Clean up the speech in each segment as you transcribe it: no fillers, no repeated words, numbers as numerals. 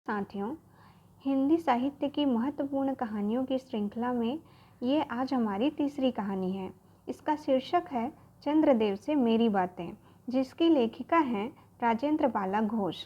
साथियों, हिंदी साहित्य की महत्वपूर्ण कहानियों की श्रृंखला में ये आज हमारी तीसरी कहानी है। इसका शीर्षक है चंद्रदेव से मेरी बातें, जिसकी लेखिका हैं राजेंद्र बाला घोष।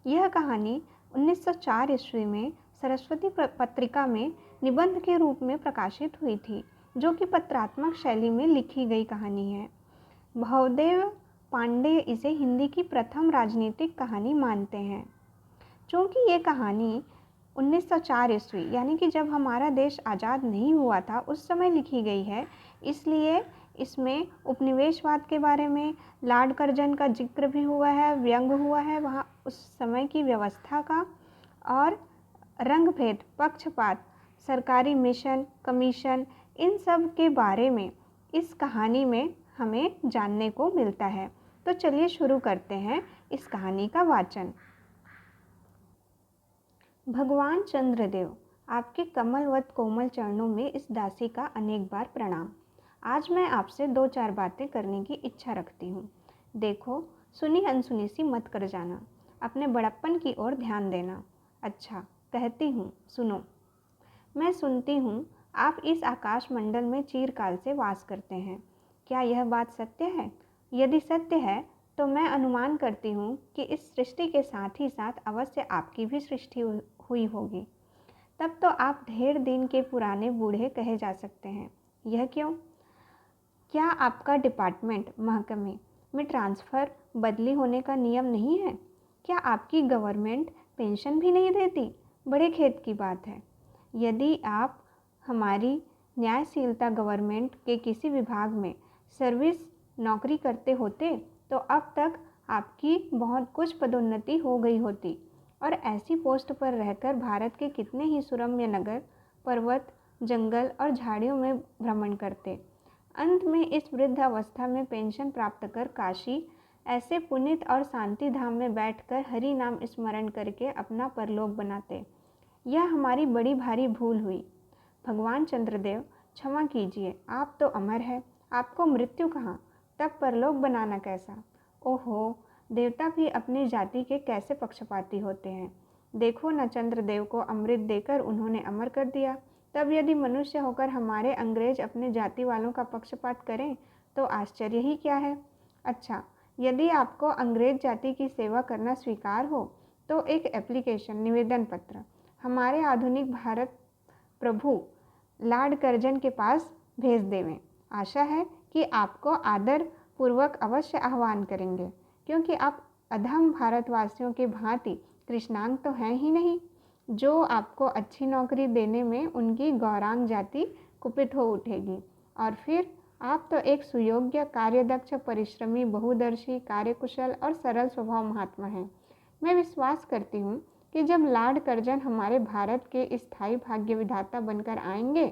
यह कहानी 1904 ईस्वी में सरस्वती पत्रिका में निबंध के रूप में प्रकाशित हुई थी, जो कि पत्रात्मक शैली में लिखी गई कहानी है। भवदेव पांडे इसे हिंदी की प्रथम राजनीतिक कहानी मानते हैं। चूँकि ये कहानी 1904 ईस्वी यानी कि जब हमारा देश आज़ाद नहीं हुआ था उस समय लिखी गई है, इसलिए इसमें उपनिवेशवाद के बारे में, लॉर्ड कर्जन का जिक्र भी हुआ है, व्यंग हुआ है वहाँ उस समय की व्यवस्था का, और रंगभेद, पक्षपात, सरकारी मिशन, कमीशन, इन सब के बारे में इस कहानी में हमें जानने को मिलता है। तो चलिए शुरू करते हैं इस कहानी का वाचन। भगवान चंद्रदेव, आपके कमलवत कोमल चरणों में इस दासी का अनेक बार प्रणाम। आज मैं आपसे 2-4 बातें करने की इच्छा रखती हूँ। देखो, सुनी अनसुनी सी मत कर जाना, अपने बड़प्पन की ओर ध्यान देना। अच्छा, कहती हूँ, सुनो। मैं सुनती हूँ आप इस आकाश मंडल में चिरकाल से वास करते हैं। क्या यह बात सत्य है? यदि सत्य है तो मैं अनुमान करती हूँ कि इस सृष्टि के साथ ही साथ अवश्य आपकी भी सृष्टि हुई होगी। तब तो आप ढेर दिन के पुराने बूढ़े कहे जा सकते हैं। यह क्यों? क्या आपका डिपार्टमेंट, महकमे में ट्रांसफ़र, बदली होने का नियम नहीं है? क्या आपकी गवर्नमेंट पेंशन भी नहीं देती? बड़े खेद की बात है। यदि आप हमारी न्यायशीलता गवर्नमेंट के किसी विभाग में सर्विस नौकरी करते होते तो अब तक आपकी बहुत कुछ पदोन्नति हो गई होती और ऐसी पोस्ट पर रहकर भारत के कितने ही सुरम्य नगर, पर्वत, जंगल और झाड़ियों में भ्रमण करते। अंत में इस वृद्ध अवस्था में पेंशन प्राप्त कर काशी ऐसे पुनीत और शांति धाम में बैठकर हरि नाम स्मरण करके अपना परलोक बनाते। यह हमारी बड़ी भारी भूल हुई। भगवान चंद्रदेव, क्षमा कीजिए, आप तो अमर है, आपको मृत्यु कहाँ, तब परलोक बनाना कैसा? ओहो, देवता भी अपनी जाति के कैसे पक्षपाती होते हैं। देखो न, चंद्रदेव को अमृत देकर उन्होंने अमर कर दिया। तब यदि मनुष्य होकर हमारे अंग्रेज अपने जाति वालों का पक्षपात करें तो आश्चर्य ही क्या है। अच्छा, यदि आपको अंग्रेज जाति की सेवा करना स्वीकार हो तो एक एप्लीकेशन, निवेदन पत्र हमारे आधुनिक भारत प्रभु लॉर्ड कर्जन के पास भेज देवें। आशा है कि आपको आदर पूर्वक अवश्य आह्वान करेंगे, क्योंकि आप अधम भारतवासियों के भांति कृष्णांग तो हैं ही नहीं, जो आपको अच्छी नौकरी देने में उनकी गौरांग जाति कुपित हो उठेगी। और फिर आप तो एक सुयोग्य, कार्यदक्ष, परिश्रमी, बहुदर्शी, कार्यकुशल और सरल स्वभाव महात्मा हैं। मैं विश्वास करती हूँ कि जब लॉर्ड कर्जन हमारे भारत के स्थायी भाग्य विधाता बनकर आएंगे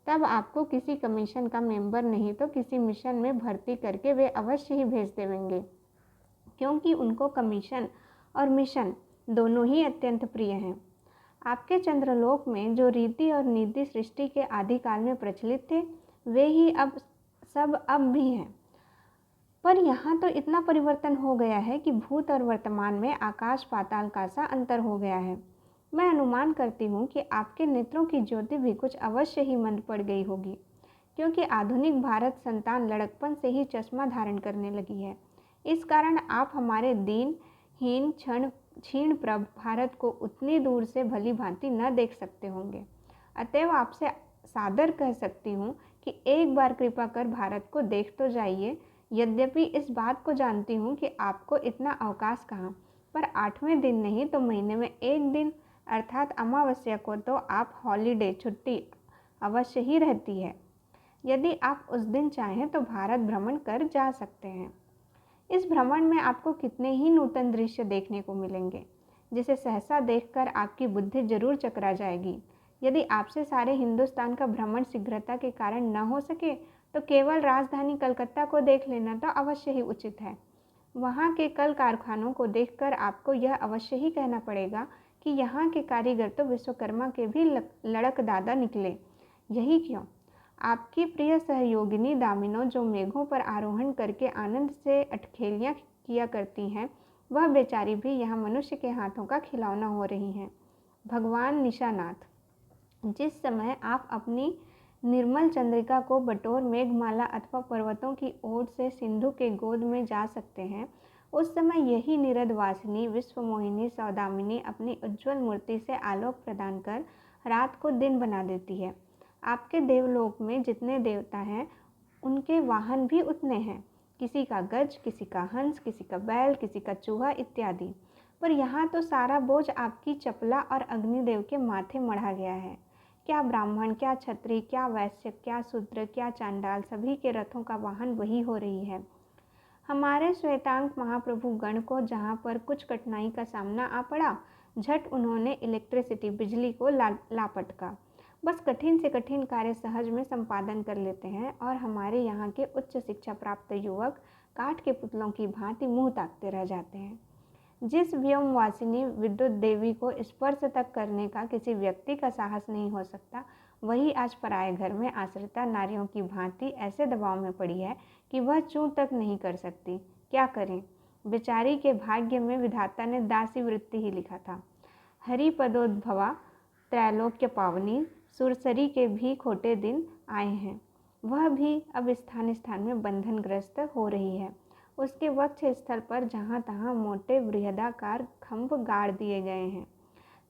तब आपको किसी कमीशन का मेंबर नहीं तो किसी मिशन में भर्ती करके वे अवश्य ही भेज देंगे, क्योंकि उनको कमीशन और मिशन दोनों ही अत्यंत प्रिय हैं। आपके चंद्रलोक में जो रीति और नीति सृष्टि के आदिकाल में प्रचलित थे वे ही अब भी हैं, पर यहाँ तो इतना परिवर्तन हो गया है कि भूत और वर्तमान में आकाश पाताल का सा अंतर हो गया है। मैं अनुमान करती हूँ कि आपके नेत्रों की ज्योति भी कुछ अवश्य ही मंद पड़ गई होगी, क्योंकि आधुनिक भारत संतान लड़कपन से ही चश्मा धारण करने लगी है। इस कारण आप हमारे दीनहीन क्षीण प्रभ भारत को उतनी दूर से भली भांति न देख सकते होंगे। अतएव आपसे सादर कह सकती हूँ कि एक बार कृपा कर भारत को देख तो जाइए। यद्यपि इस बात को जानती हूँ कि आपको इतना अवकाश कहाँ, पर 8वें दिन नहीं तो महीने में एक दिन अर्थात अमावस्या को तो आप हॉलीडे, छुट्टी अवश्य ही रहती है। यदि आप उस दिन चाहें तो भारत भ्रमण कर जा सकते हैं। इस भ्रमण में आपको कितने ही नूतन दृश्य देखने को मिलेंगे, जिसे सहसा देखकर आपकी बुद्धि जरूर चकरा जाएगी। यदि आपसे सारे हिंदुस्तान का भ्रमण शीघ्रता के कारण न हो सके तो केवल राजधानी कलकत्ता को देख लेना तो अवश्य ही उचित है। वहाँ के कल कारखानों को देखकर आपको यह अवश्य ही कहना पड़ेगा कि यहाँ के कारीगर तो विश्वकर्मा के भी लड़क दादा निकले। यही क्यों, आपकी प्रिय सहयोगिनी दामिनो, जो मेघों पर आरोहण करके आनंद से अटखेलियाँ किया करती हैं, वह बेचारी भी यहाँ मनुष्य के हाथों का खिलौना हो रही हैं। भगवान निशानाथ, जिस समय आप अपनी निर्मल चंद्रिका को बटोर मेघमाला अथवा पर्वतों की ओर से सिंधु के गोद में जा सकते हैं, उस समय यही निरदवासिनी विश्वमोहिनी सौदामिनी अपनी उज्ज्वल मूर्ति से आलोक प्रदान कर रात को दिन बना देती है। आपके देवलोक में जितने देवता हैं उनके वाहन भी उतने हैं, किसी का गज, किसी का हंस, किसी का बैल, किसी का चूहा इत्यादि। पर यहाँ तो सारा बोझ आपकी चपला और अग्निदेव के माथे मढ़ा गया है। क्या ब्राह्मण, क्या क्षत्रिय, क्या वैश्य, क्या शूद्र, क्या चांडाल, सभी के रथों का वाहन वही हो रही है। हमारे श्वेतांग महाप्रभु गण को जहाँ पर कुछ कठिनाई का सामना आ पड़ा, झट उन्होंने इलेक्ट्रिसिटी बिजली को लापटका। बस कठिन से कठिन कार्य सहज में संपादन कर लेते हैं और हमारे यहाँ के उच्च शिक्षा प्राप्त युवक काठ के पुतलों की भांति मुंह ताकते रह जाते हैं। जिस व्योमवासिनी विद्युत देवी को स्पर्श तक करने का किसी व्यक्ति का साहस नहीं हो सकता, वही आज पराये घर में आश्रिता नारियों की भांति ऐसे दबाव में पड़ी है कि वह चूं तक नहीं कर सकती। क्या करें? बेचारी के भाग्य में विधाता ने दासी वृत्ति ही लिखा था। हरिपदोद्भवा त्रैलोक्य पावनी सुरसरी के भी खोटे दिन आए हैं। वह भी अब स्थान स्थान में बंधनग्रस्त हो रही है। उसके वक्ष स्थल पर जहाँ तहाँ मोटे बृहदाकार खंभ गाड़ दिए गए हैं।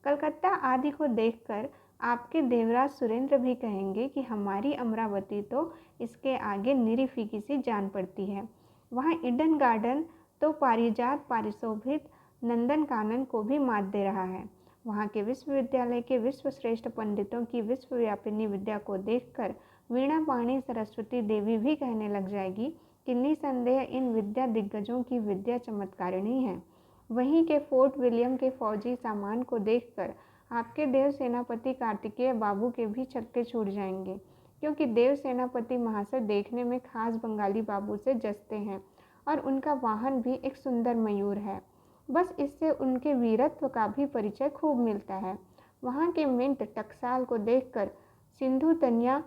कलकत्ता आदि को देखकर आपके देवराज सुरेंद्र भी कहेंगे कि हमारी अमरावती तो इसके आगे निरी फीकी सी जान पड़ती है। वहाँ ईडन गार्डन तो पारिजात पारिशोभित नंदन कानन को भी मात दे रहा है। वहाँ के विश्वविद्यालय के विश्वश्रेष्ठ पंडितों की विश्वव्यापिनी विद्या को देखकर वीणा पाणी सरस्वती देवी भी कहने लग जाएगी कि निसंदेह इन विद्या दिग्गजों की विद्या चमत्कारिणी है। वहीं के फोर्ट विलियम के फौजी सामान को देखकर आपके देव सेनापति कार्तिकेय बाबू के भी छक्के छूट जाएंगे, क्योंकि देव सेनापति महाशय देखने में खास बंगाली बाबू से जचते हैं और उनका वाहन भी एक सुंदर मयूर है। बस इससे उनके वीरत्व का भी परिचय खूब मिलता है। वहाँ के मिंट टकसाल को देखकर सिंधु तन्या,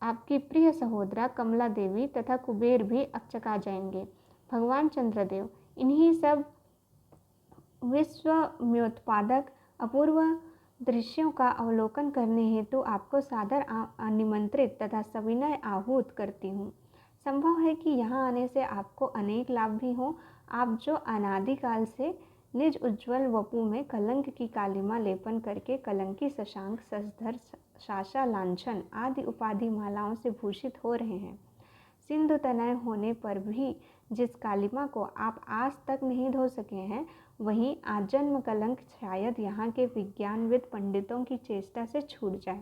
आपकी प्रिय सहोदरा कमला देवी तथा कुबेर भी अकचका जाएंगे। भगवान चंद्रदेव, इन्हीं सब विश्वम्योत्पादक अपूर्व दृश्यों का अवलोकन करने हेतु आपको सादर निमंत्रित तथा सविनय आहूत करती हूँ। संभव है कि यहाँ आने से आपको अनेक लाभ भी हों। आप जो अनादिकाल से निज उज्ज्वल वपु में कलंक की कालिमा लेपन करके कलंकी शशांक शशधर शाशा लांछन आदि उपाधि मालाओं से भूषित हो रहे हैं, सिंधु तनय होने पर भी जिस कालिमा को आप आज तक नहीं धो सके हैं, वहीं आजन्म कलंक शायद यहाँ के विज्ञानविद पंडितों की चेष्टा से छूट जाए।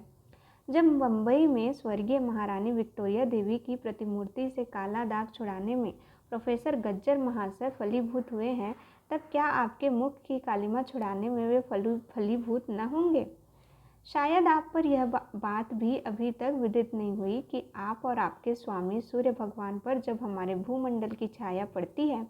जब मुंबई में स्वर्गीय महारानी विक्टोरिया देवी की प्रतिमूर्ति से काला दाग छुड़ाने में प्रोफेसर गज्जर महाशय फलीभूत हुए हैं, तब क्या आपके मुख की कालिमा छुड़ाने में वे फलीभूत न होंगे? शायद आप पर यह बात भी अभी तक विदित नहीं हुई कि आप और आपके स्वामी सूर्य भगवान पर जब हमारे भूमंडल की छाया पड़ती है,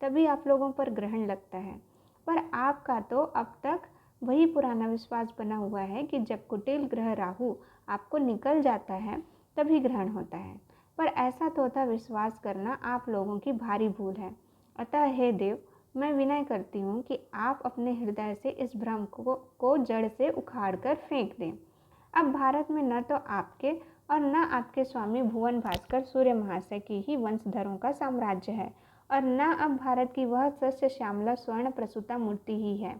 तभी आप लोगों पर ग्रहण लगता है। पर आपका तो अब तक वही पुराना विश्वास बना हुआ है कि जब कुटिल ग्रह राहु आपको निकल जाता है तभी ग्रहण होता है। पर ऐसा तोता विश्वास करना आप लोगों की भारी भूल है। अतः हे देव, मैं विनय करती हूँ कि आप अपने हृदय से इस भ्रम को जड़ से उखाड़ कर फेंक दें। अब भारत में न तो आपके और न आपके स्वामी भुवन भास्कर सूर्य महाशय की ही वंशधरों का साम्राज्य है, और न अब भारत की वह सस्य श्यामला स्वर्ण प्रसूता मूर्ति ही है।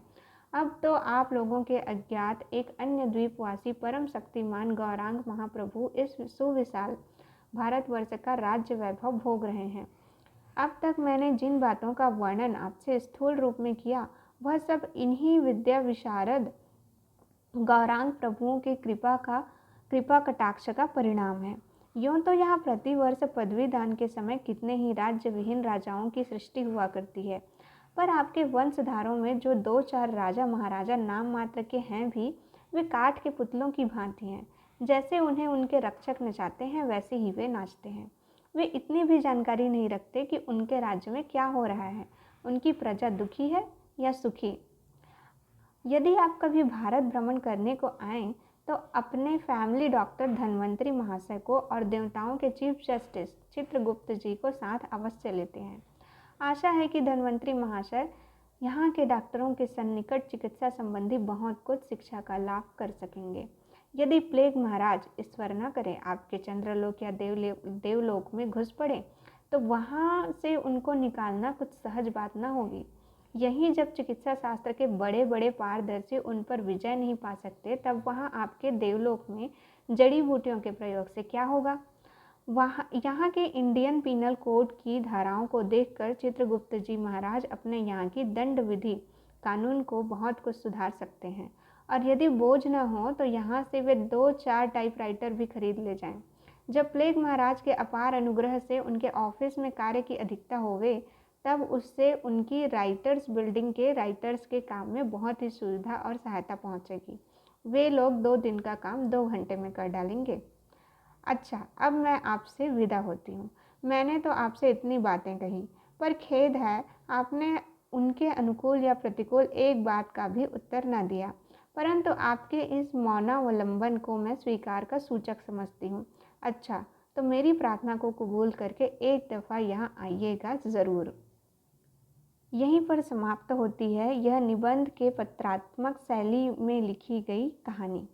अब तो आप लोगों के अज्ञात एक अन्य द्वीपवासी परम शक्तिमान गौरांग महाप्रभु इस सुविशाल भारतवर्ष का राज्य वैभव भोग रहे हैं। अब तक मैंने जिन बातों का वर्णन आपसे स्थूल रूप में किया, वह सब इन्हीं विद्या विशारद गौरांग प्रभुओं की कृपा कटाक्ष का परिणाम है। यूँ तो यहाँ प्रतिवर्ष पदवी दान के समय कितने ही राज्य विहीन राजाओं की सृष्टि हुआ करती है, पर आपके वंशधारों में जो 2-4 राजा महाराजा नाम मात्र के हैं भी, वे काठ के पुतलों की भांति हैं। जैसे उन्हें उनके रक्षक नचाते हैं, वैसे ही वे नाचते हैं। वे इतनी भी जानकारी नहीं रखते कि उनके राज्य में क्या हो रहा है, उनकी प्रजा दुखी है या सुखी। यदि आप कभी भारत भ्रमण करने को आएँ, तो अपने फैमिली डॉक्टर धन्वंतरी महाशय को और देवताओं के चीफ जस्टिस चित्रगुप्त जी को साथ अवश्य लेते हैं। आशा है कि धन्वंतरी महाशय यहाँ के डॉक्टरों के सन्निकट चिकित्सा संबंधी बहुत कुछ शिक्षा का लाभ कर सकेंगे। यदि प्लेग महाराज ईश्वर न करे आपके चंद्रलोक या देवलोक में घुस पड़े तो वहाँ से उनको निकालना कुछ सहज बात न होगी। यहीं जब चिकित्सा शास्त्र के बड़े बड़े पारदर्शी उन पर विजय नहीं पा सकते, तब वहाँ आपके देवलोक में जड़ी बूटियों के प्रयोग से क्या होगा। वहाँ यहाँ के इंडियन पीनल कोड की धाराओं को देखकर चित्रगुप्त जी महाराज अपने यहाँ की दंड विधि कानून को बहुत कुछ सुधार सकते हैं। और यदि बोझ न हो तो यहाँ से वे 2-4 टाइपराइटर भी खरीद ले जाएं। जब प्लेग महाराज के अपार अनुग्रह से उनके ऑफिस में कार्य की अधिकता होवे, तब उससे उनकी राइटर्स बिल्डिंग के राइटर्स के काम में बहुत ही सुविधा और सहायता पहुँचेगी। वे लोग 2 दिन का काम 2 घंटे में कर डालेंगे। अच्छा, अब मैं आपसे विदा होती हूँ। मैंने तो आपसे इतनी बातें कही, पर खेद है आपने उनके अनुकूल या प्रतिकूल एक बात का भी उत्तर न दिया। परंतु आपके इस मौनावलंबन को मैं स्वीकार का सूचक समझती हूँ। अच्छा, तो मेरी प्रार्थना को कबूल करके एक दफ़ा यहाँ आइएगा ज़रूर। यहीं पर समाप्त होती है यह निबंध के पत्रात्मक शैली में लिखी गई कहानी।